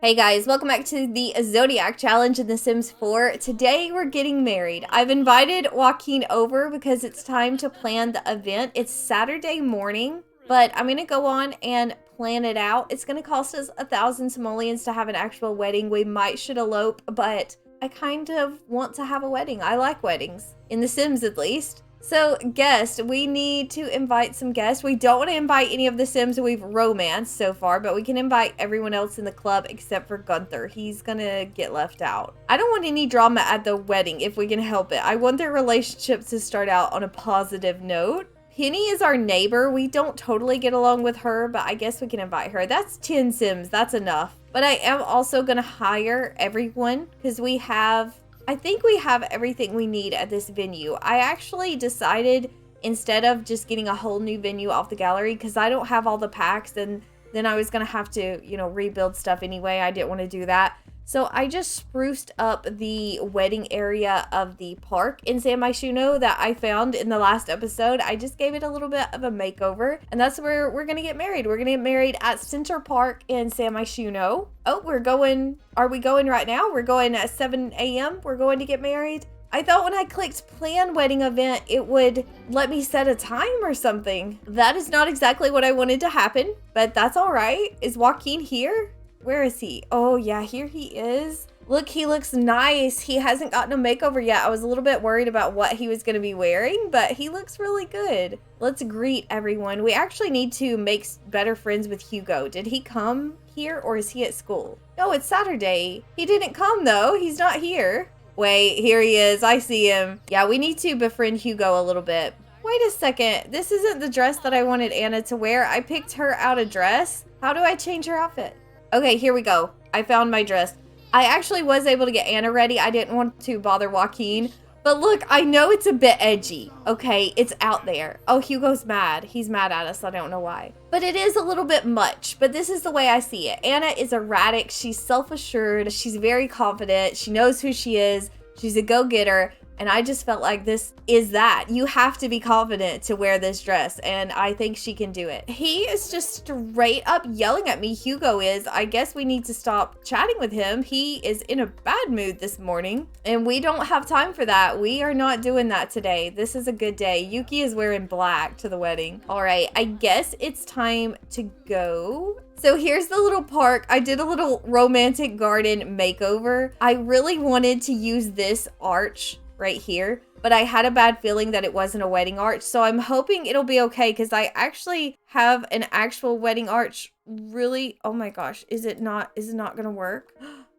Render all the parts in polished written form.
Hey guys, welcome back to the Zodiac challenge in The Sims 4. Today we're getting married. I've invited Joaquin over because it's time to plan the event. It's Saturday morning, but I'm gonna go on and plan it out. It's gonna cost us 1,000 simoleons to have an actual wedding. We should elope, but I kind of want to have a wedding. I like weddings, in The Sims at least. So, guests, we need to invite some guests. We don't want to invite any of the Sims we've romanced so far, but we can invite everyone else in the club except for Gunther. He's gonna get left out. I don't want any drama at the wedding if we can help it. I want their relationship to start out on a positive note. Penny is our neighbor. We don't totally get along with her, but I guess we can invite her. That's 10 Sims. That's enough. But I am also gonna hire everyone because I think we have everything we need at this venue. I actually decided instead of just getting a whole new venue off the gallery, because I don't have all the packs and then I was going to have to, rebuild stuff anyway. I didn't want to do that. So I just spruced up the wedding area of the park in San Myshuno that I found in the last episode. I just gave it a little bit of a makeover, and that's where we're going to get married. We're going to get married at Center Park in San Myshuno. Oh, are we going right now? We're going at 7 a.m. We're going to get married. I thought when I clicked plan wedding event, it would let me set a time or something. That is not exactly what I wanted to happen, but that's all right. Is Joaquin here? Where is he? Oh yeah, here he is. Look, he looks nice. He hasn't gotten a makeover yet. I was a little bit worried about what he was going to be wearing, but he looks really good. Let's greet everyone. We actually need to make better friends with Hugo. Did he come here or is he at school? No, it's Saturday. He didn't come though. He's not here. Wait, here he is. I see him. Yeah, we need to befriend Hugo a little bit. Wait a second. This isn't the dress that I wanted Anna to wear. I picked her out a dress. How do I change her outfit? Okay, here we go. I found my dress. I actually was able to get Anna ready. I didn't want to bother Joaquin. But look, I know it's a bit edgy. Okay, it's out there. Oh, Hugo's mad. He's mad at us. I don't know why. But it is a little bit much. But this is the way I see it. Anna is erratic. She's self-assured. She's very confident. She knows who she is. She's a go-getter. And I just felt like this is that. You have to be confident to wear this dress. And I think she can do it. He is just straight up yelling at me. Hugo is. I guess we need to stop chatting with him. He is in a bad mood this morning. And we don't have time for that. We are not doing that today. This is a good day. Yuki is wearing black to the wedding. All right. I guess it's time to go. So here's the little park. I did a little romantic garden makeover. I really wanted to use this arch right here, but I had a bad feeling that it wasn't a wedding arch, so I'm hoping it'll be okay because I actually have an actual wedding arch. Really, oh my gosh, is it not gonna work?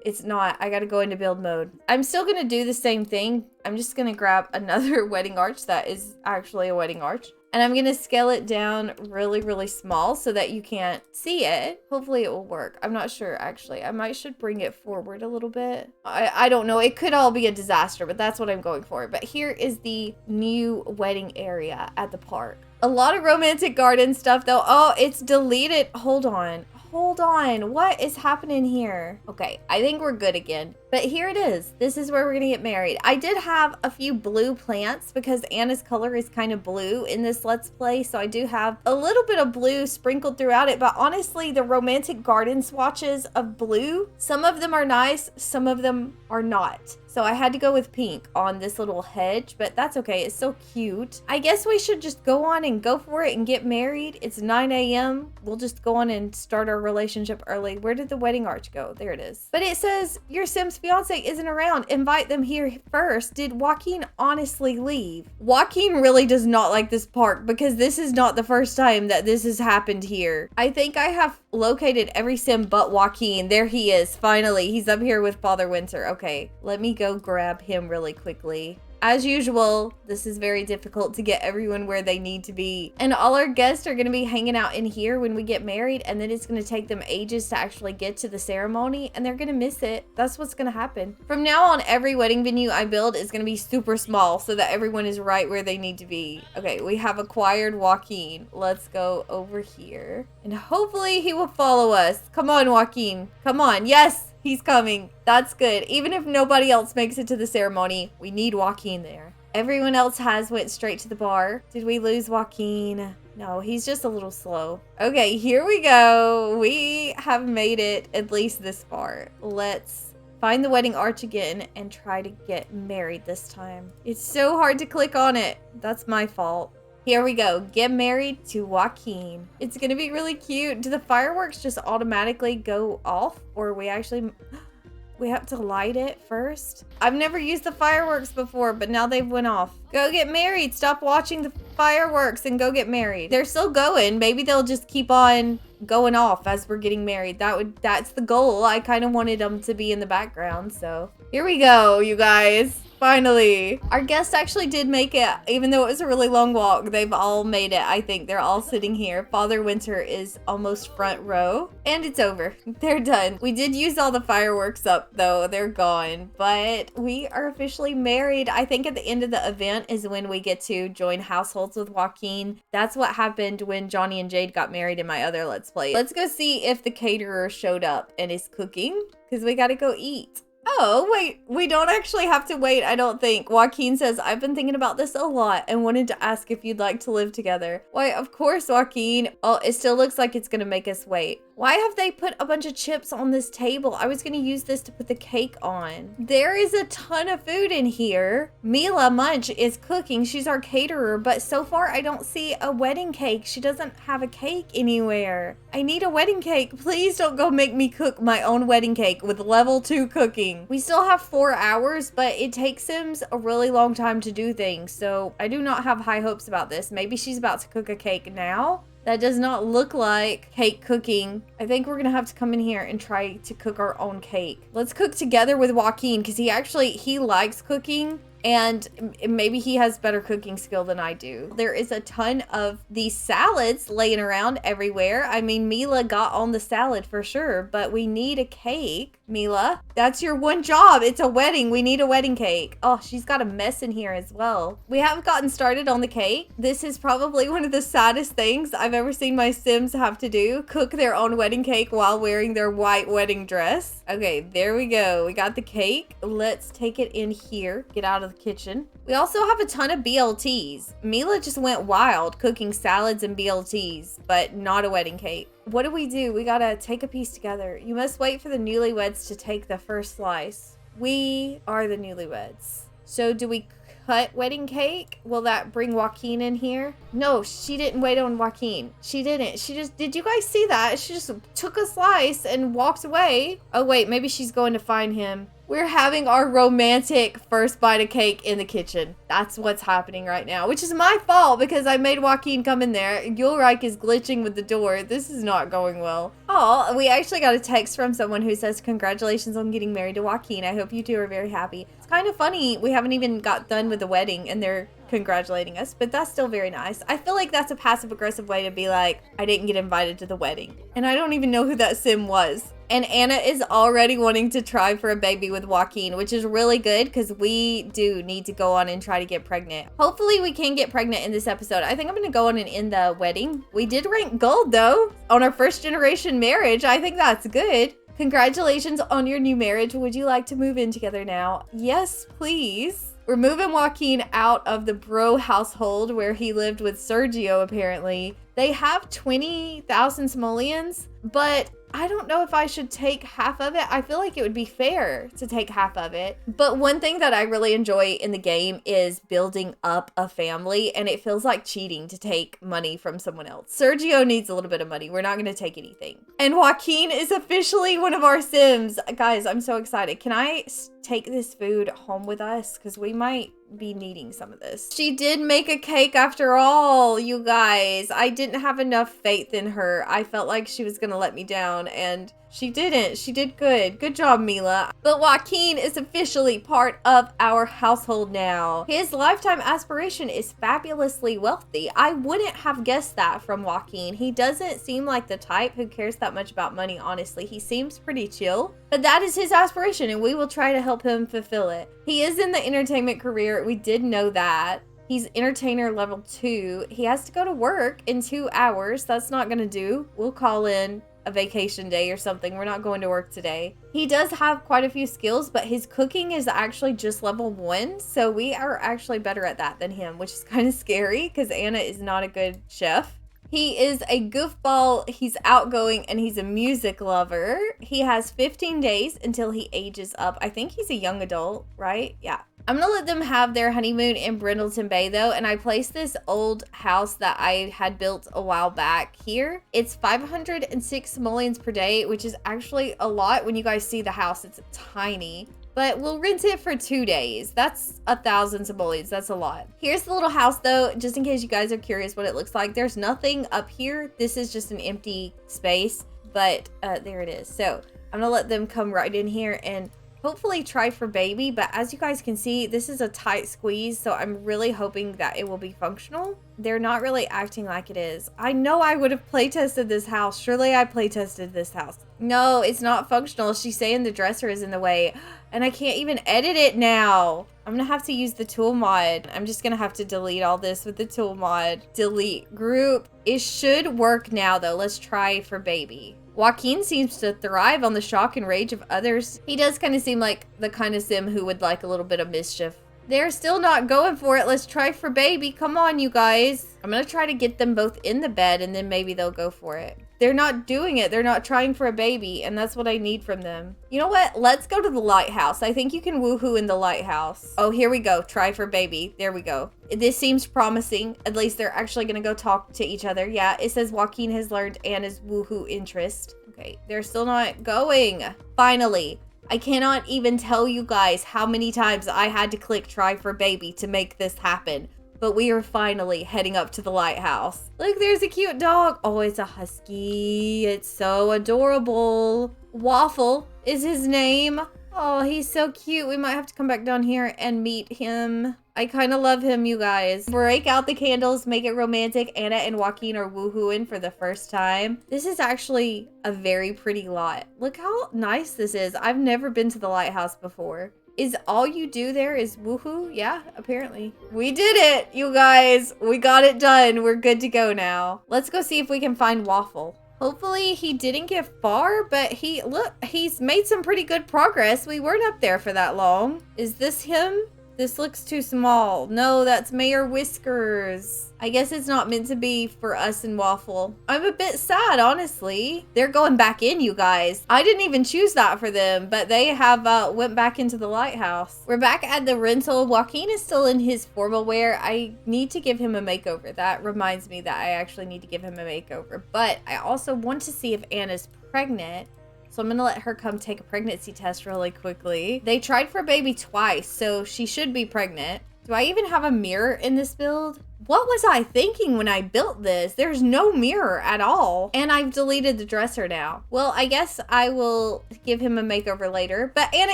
It's not. I gotta go into build mode. I'm still gonna do the same thing. I'm just gonna grab another wedding arch that is actually a wedding arch. And I'm gonna scale it down really, really small so that you can't see it. Hopefully it will work. I'm not sure, actually. I should bring it forward a little bit. I don't know. It could all be a disaster, but that's what I'm going for. But here is the new wedding area at the park. A lot of romantic garden stuff, though. Oh, it's deleted. Hold on. What is happening here? Okay, I think we're good again. But here it is. This is where we're gonna get married. I did have a few blue plants because Anna's color is kind of blue in this Let's Play. So I do have a little bit of blue sprinkled throughout it. But honestly, the romantic garden swatches of blue, some of them are nice, some of them are not. So I had to go with pink on this little hedge, but that's okay. It's so cute. I guess we should just go on and go for it and get married. It's 9 a.m. We'll just go on and start our relationship early. Where did the wedding arch go? There it is. But it says your Sim's fiance isn't around. Invite them here first. Did Joaquin honestly leave? Joaquin really does not like this park because this is not the first time that this has happened here. I think I have located every Sim but Joaquin. There he is. Finally, he's up here with Father Winter. Okay, let me go grab him really quickly. As usual, this is very difficult to get everyone where they need to be. And all our guests are going to be hanging out in here when we get married. And then it's going to take them ages to actually get to the ceremony. And they're going to miss it. That's what's going to happen. From now on, every wedding venue I build is going to be super small so that everyone is right where they need to be. Okay, we have acquired Joaquin. Let's go over here. And hopefully he will follow us. Come on, Joaquin. Come on. Yes. He's coming. That's good. Even if nobody else makes it to the ceremony, we need Joaquin there. Everyone else went straight to the bar. Did we lose Joaquin? No, he's just a little slow. Okay, here we go. We have made it at least this far. Let's find the wedding arch again and try to get married this time. It's so hard to click on it. That's my fault. Here we go. Get married to Joaquin. It's gonna be really cute. Do the fireworks just automatically go off, or we have to light it first? I've never used the fireworks before, but now they've went off. Go get married. Stop watching the fireworks and go get married. They're still going. Maybe they'll just keep on going off as we're getting married. That's the goal. I kind of wanted them to be in the background, so here we go, you guys. Finally. Our guests actually did make it, even though it was a really long walk. They've all made it, I think. They're all sitting here. Father Winter is almost front row. And it's over. They're done. We did use all the fireworks up, though. They're gone. But we are officially married. I think at the end of the event is when we get to join households with Joaquin. That's what happened when Johnny and Jade got married in my other Let's Play. Let's go see if the caterer showed up and is cooking, because we gotta go eat. Oh, wait, we don't actually have to wait, I don't think. Joaquin says, I've been thinking about this a lot and wanted to ask if you'd like to live together. Why, of course, Joaquin. Oh, it still looks like it's gonna make us wait. Why have they put a bunch of chips on this table? I was gonna use this to put the cake on. There is a ton of food in here. Mila Munch is cooking. She's our caterer, but so far I don't see a wedding cake. She doesn't have a cake anywhere. I need a wedding cake. Please don't go make me cook my own wedding cake with level 2 cooking. We still have 4 hours, but it takes Sims a really long time to do things, so I do not have high hopes about this. Maybe she's about to cook a cake now. That does not look like cake cooking. I think we're gonna have to come in here and try to cook our own cake. Let's cook together with Joaquin, because he likes cooking. And maybe he has better cooking skill than I do. There is a ton of these salads laying around everywhere. I mean, Mila got on the salad for sure, but we need a cake. Mila, that's your one job. It's a wedding. We need a wedding cake. Oh, she's got a mess in here as well. We haven't gotten started on the cake. This is probably one of the saddest things I've ever seen my Sims have to do. Cook their own wedding cake while wearing their white wedding dress. Okay, there we go. We got the cake. Let's take it in here. Get out of the kitchen. We also have a ton of BLTs. Mila just went wild cooking salads and BLTs, but not a wedding cake. What do? We gotta take a piece together. You must wait for the newlyweds to take the first slice. We are the newlyweds. So do we cut wedding cake? Will that bring Joaquin in here? No, she didn't wait on Joaquin. She didn't. Did you guys see that? She just took a slice and walked away. Oh wait, maybe she's going to find him. We're having our romantic first bite of cake in the kitchen. That's what's happening right now, which is my fault because I made Joaquin come in there. Ulrich is glitching with the door. This is not going well. Oh, we actually got a text from someone who says, congratulations on getting married to Joaquin. I hope you two are very happy. It's kind of funny. We haven't even got done with the wedding and they're congratulating us, but that's still very nice. I feel like that's a passive aggressive way to be like, I didn't get invited to the wedding. And I don't even know who that sim was. And Anna is already wanting to try for a baby with Joaquin, which is really good because we do need to go on and try to get pregnant. Hopefully we can get pregnant in this episode. I think I'm going to go on and end the wedding. We did rank gold though on our first generation marriage. I think that's good. Congratulations on your new marriage. Would you like to move in together now? Yes, please. We're moving Joaquin out of the bro household where he lived with Sergio apparently. They have 20,000 simoleons, but I don't know if I should take half of it. I feel like it would be fair to take half of it. But one thing that I really enjoy in the game is building up a family, and it feels like cheating to take money from someone else. Sergio needs a little bit of money. We're not going to take anything. And Joaquin is officially one of our Sims. Guys, I'm so excited. Can I take this food home with us? Because we might be needing some of this. She did make a cake after all, you guys. I didn't have enough faith in her. I felt like she was gonna let me down and she didn't. She did good. Good job, Mila. But Joaquin is officially part of our household now. His lifetime aspiration is fabulously wealthy. I wouldn't have guessed that from Joaquin. He doesn't seem like the type who cares that much about money, honestly. He seems pretty chill. But that is his aspiration and we will try to help him fulfill it. He is in the entertainment career. We did know that. He's entertainer level 2. He has to go to work in 2 hours. That's not gonna do. We'll call in a vacation day or something. We're not going to work today. He does have quite a few skills, but his cooking is actually just level 1. So we are actually better at that than him, which is kind of scary because Anna is not a good chef. He is a goofball, he's outgoing, and he's a music lover. He has 15 days until he ages up. I think he's a young adult, right? Yeah. I'm gonna let them have their honeymoon in Brindleton Bay though, and I placed this old house that I had built a while back here. It's 506 simoleons per day, which is actually a lot. When you guys see the house, it's tiny. But we'll rent it for 2 days. That's 1,000 simoleons. That's a lot. Here's the little house though, just in case you guys are curious what it looks like. There's nothing up here. This is just an empty space, but there it is. So I'm gonna let them come right in here and hopefully try for baby. But as you guys can see, this is a tight squeeze, so I'm really hoping that it will be functional. They're not really acting like it is. I know I would have playtested this house. Surely I playtested this house. No, it's not functional. She's saying the dresser is in the way, and I can't even edit it now. I'm gonna have to use the tool mod. I'm just gonna have to delete all this with the tool mod. Delete group. It should work now though. Let's try for baby. Joaquin seems to thrive on the shock and rage of others. He does kind of seem like the kind of sim who would like a little bit of mischief. They're still not going for it. Let's try for baby. Come on, you guys. I'm gonna try to get them both in the bed and then maybe they'll go for it. They're not doing it. They're not trying for a baby, and that's what I need from them. You know what? Let's go to the lighthouse. I think you can woohoo in the lighthouse. Oh, here we go. Try for baby. There we go. This seems promising. At least they're actually gonna go talk to each other. Yeah, it says Joaquin has learned Anna's woohoo interest. Okay, they're still not going. Finally. I cannot even tell you guys how many times I had to click try for baby to make this happen. But we are finally heading up to the lighthouse. Look, there's a cute dog. Oh, it's a husky. It's so adorable. Waffle is his name. Oh, he's so cute. We might have to come back down here and meet him. I kind of love him, you guys. Break out the candles, make it romantic. Anna and Joaquin are woohooing for the first time. This is actually a very pretty lot. Look how nice this is. I've never been to the lighthouse before. Is all you do there is woohoo? Yeah, apparently. We did it, you guys. We got it done. We're good to go now. Let's go see if we can find Waffle. Hopefully he didn't get far, but he's made some pretty good progress. We weren't up there for that long. Is this him? This looks too small. No, that's Mayor Whiskers. I guess it's not meant to be for us and Waffle. I'm a bit sad, honestly. They're going back in, you guys. I didn't even choose that for them, but they have went back into the lighthouse. We're back at the rental. Joaquin is still in his formal wear. I need to give him a makeover. That reminds me that I actually need to give him a makeover. But I also want to see if Anna's pregnant. So I'm gonna let her come take a pregnancy test really quickly. They tried for a baby twice, so she should be pregnant. Do I even have a mirror in this build? What was I thinking when I built this? There's no mirror at all. And I've deleted the dresser now. Well, I guess I will give him a makeover later. But Anna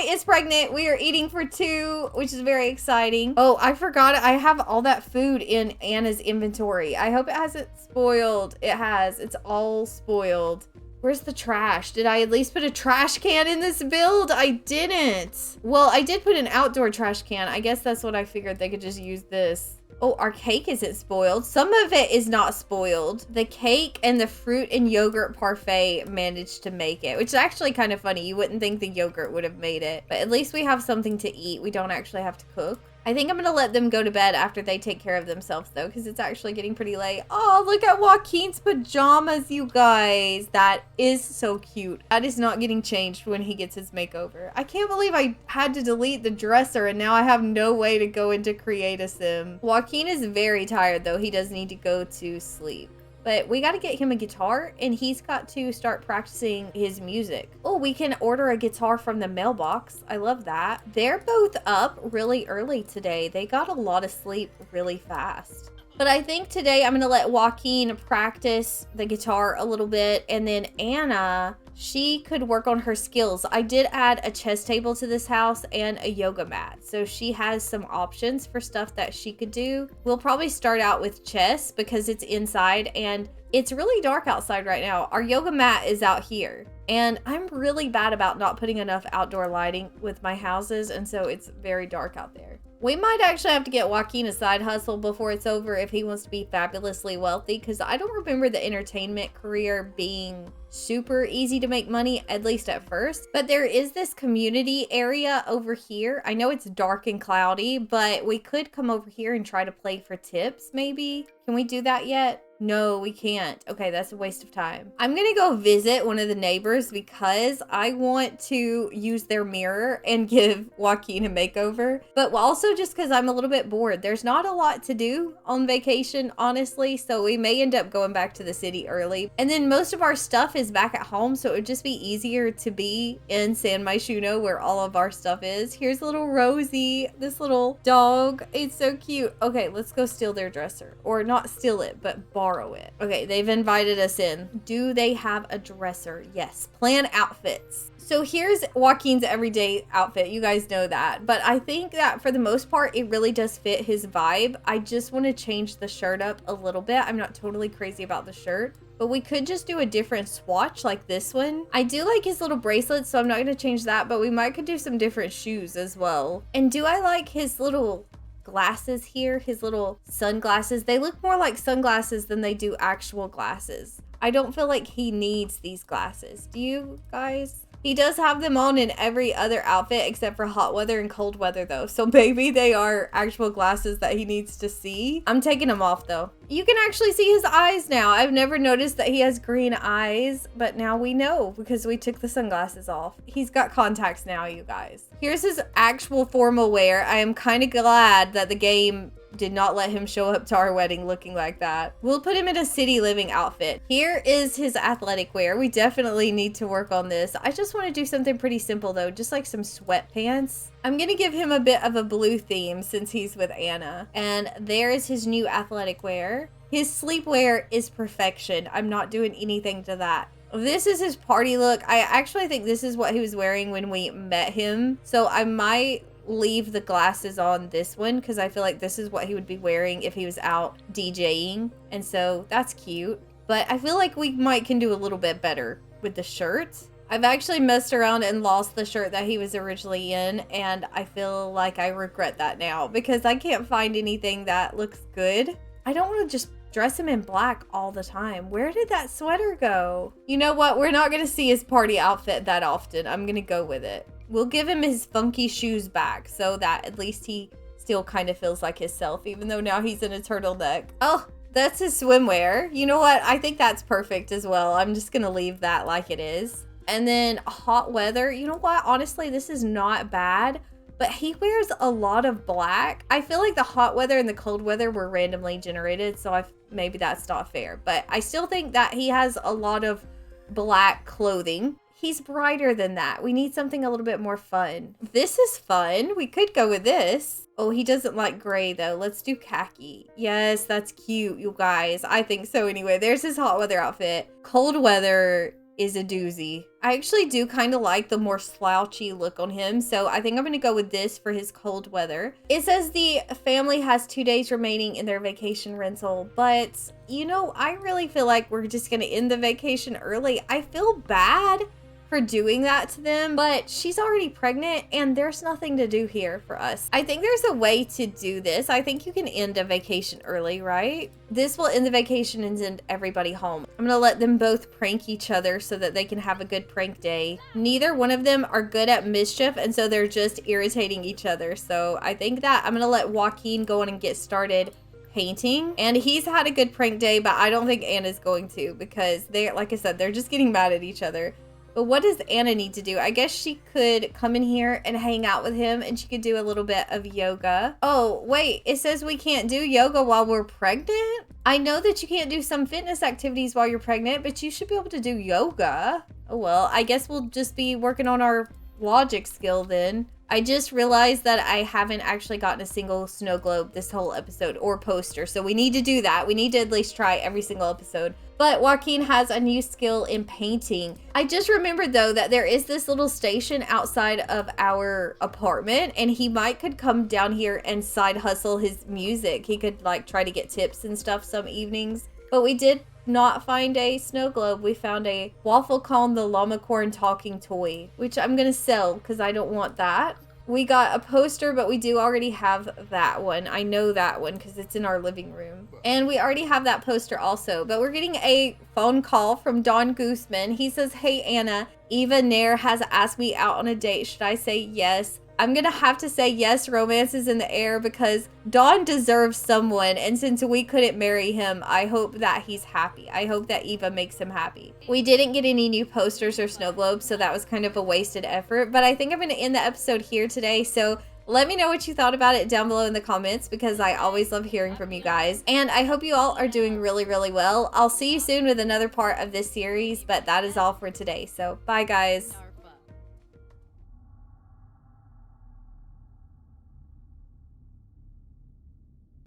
is pregnant. We are eating for 2, which is very exciting. Oh, I forgot. I have all that food in Anna's inventory. I hope it hasn't spoiled. It has. It's all spoiled. Where's the trash? Did I at least put a trash can in this build? I didn't. Well, I did put an outdoor trash can. I guess that's what I figured. They could just use this. Oh, our cake isn't spoiled. Some of it is not spoiled. The cake and the fruit and yogurt parfait managed to make it, which is actually kind of funny. You wouldn't think the yogurt would have made it, but at least we have something to eat. We don't actually have to cook. I think I'm gonna let them go to bed after they take care of themselves though, because it's actually getting pretty late. Oh, look at Joaquin's pajamas, you guys. That is so cute. That is not getting changed when he gets his makeover. I can't believe I had to delete the dresser and now I have no way to go into create a sim. Joaquin is very tired though. He does need to go to sleep. But we got to get him a guitar and he's got to start practicing his music. Oh, we can order a guitar from the mailbox. I love that. They're both up really early today. They got a lot of sleep really fast. But I think today I'm going to let Joaquin practice the guitar a little bit. And then Anna, she could work on her skills. I did add a chess table to this house and a yoga mat. So she has some options for stuff that she could do. We'll probably start out with chess because it's inside and it's really dark outside right now. Our yoga mat is out here. And I'm really bad about not putting enough outdoor lighting with my houses. And so it's very dark out there. We might actually have to get Joaquin a side hustle before it's over if he wants to be fabulously wealthy, because I don't remember the entertainment career being super easy to make money, at least at first. But there is this community area over here. I know it's dark and cloudy, but we could come over here and try to play for tips, maybe. Can we do that yet? No, we can't. Okay, that's a waste of time. I'm gonna go visit one of the neighbors because I want to use their mirror and give Joaquin a makeover, but also just because I'm a little bit bored. There's not a lot to do on vacation, honestly, so we may end up going back to the city early. And then most of our stuff is back at home, so it would just be easier to be in San Myshuno where all of our stuff is. Here's little Rosie, this little dog. It's so cute. Okay, let's go steal their dresser. Or not steal it, but borrow it. Okay, they've invited us in. Do they have a dresser? Yes. Plan outfits. So here's Joaquin's everyday outfit. You guys know that. But I think that for the most part, it really does fit his vibe. I just want to change the shirt up a little bit. I'm not totally crazy about the shirt, but we could just do a different swatch like this one. I do like his little bracelets, so I'm not going to change that, but we might could do some different shoes as well. And do I like his little glasses here, his little sunglasses? They look more like sunglasses than they do actual glasses. I don't feel like he needs these glasses. Do you guys? He does have them on in every other outfit except for hot weather and cold weather though. So maybe they are actual glasses that he needs to see. I'm taking them off though. You can actually see his eyes now. I've never noticed that he has green eyes, but now we know because we took the sunglasses off. He's got contacts now, you guys. Here's his actual formal wear. I am kind of glad that the game did not let him show up to our wedding looking like that. We'll put him in a city living outfit. Here is his athletic wear. We definitely need to work on this. I just want to do something pretty simple though, just like some sweatpants. I'm gonna give him a bit of a blue theme since he's with Ana. And there is his new athletic wear. His sleepwear is perfection. I'm not doing anything to that. This is his party look. I actually think this is what he was wearing when we met him. So I might leave the glasses on this one because I feel like this is what he would be wearing if he was out DJing. And so that's cute. But I feel like we can do a little bit better with the shirts. I've actually messed around and lost the shirt that he was originally in, and I feel like I regret that now because I can't find anything that looks good. I don't want to just dress him in black all the time. Where did that sweater go? You know what? We're not going to see his party outfit that often. I'm going to go with it. We'll give him his funky shoes back so that at least he still kind of feels like himself, even though now he's in a turtleneck. Oh, that's his swimwear. You know what? I think that's perfect as well. I'm just going to leave that like it is. And then hot weather. You know what? Honestly, this is not bad, but he wears a lot of black. I feel like the hot weather and the cold weather were randomly generated, so maybe that's not fair. But I still think that he has a lot of black clothing. He's brighter than that. We need something a little bit more fun. This is fun. We could go with this. Oh, he doesn't like gray though. Let's do khaki. Yes, that's cute, you guys. I think so anyway. There's his hot weather outfit. Cold weather is a doozy. I actually do kind of like the more slouchy look on him, so I think I'm gonna go with this for his cold weather. It says the family has 2 days remaining in their vacation rental, but you know, I really feel like we're just gonna end the vacation early. I feel bad for doing that to them, but she's already pregnant and there's nothing to do here for us. I think there's a way to do this. I think you can end a vacation early, right? This will end the vacation and send everybody home. I'm gonna let them both prank each other so that they can have a good prank day. Neither one of them are good at mischief, and so they're just irritating each other. So I think that I'm gonna let Joaquin go on and get started painting, and he's had a good prank day, but I don't think Anna's going to because they, like I said, they're just getting mad at each other. But what does Ana need to do? I guess she could come in here and hang out with him, and she could do a little bit of yoga. Oh, wait, it says we can't do yoga while we're pregnant? I know that you can't do some fitness activities while you're pregnant, but you should be able to do yoga. Oh, well, I guess we'll just be working on our logic skill then. I just realized that I haven't actually gotten a single snow globe this whole episode or poster, so we need to do that. We need to at least try every single episode. But Joaquin has a new skill in painting. I just remembered though that there is this little station outside of our apartment, and he could come down here and side hustle his music. He could like try to get tips and stuff some evenings. But we did not find a snow globe. We found a waffle cone, the llama corn talking toy, which I'm gonna sell because I don't want that. We got a poster, but we do already have that one. I know that one because it's in our living room. And we already have that poster also, but we're getting a phone call from Don Gooseman. He says, "Hey Anna, Eva Nair has asked me out on a date. Should I say yes?" I'm gonna have to say yes, romance is in the air, because Don deserves someone, and since we couldn't marry him, I hope that he's happy. I hope that Eva makes him happy. We didn't get any new posters or snow globes, so that was kind of a wasted effort, but I think I'm gonna end the episode here today, so let me know what you thought about it down below in the comments, because I always love hearing from you guys. And I hope you all are doing really, really well. I'll see you soon with another part of this series, but that is all for today. So bye guys.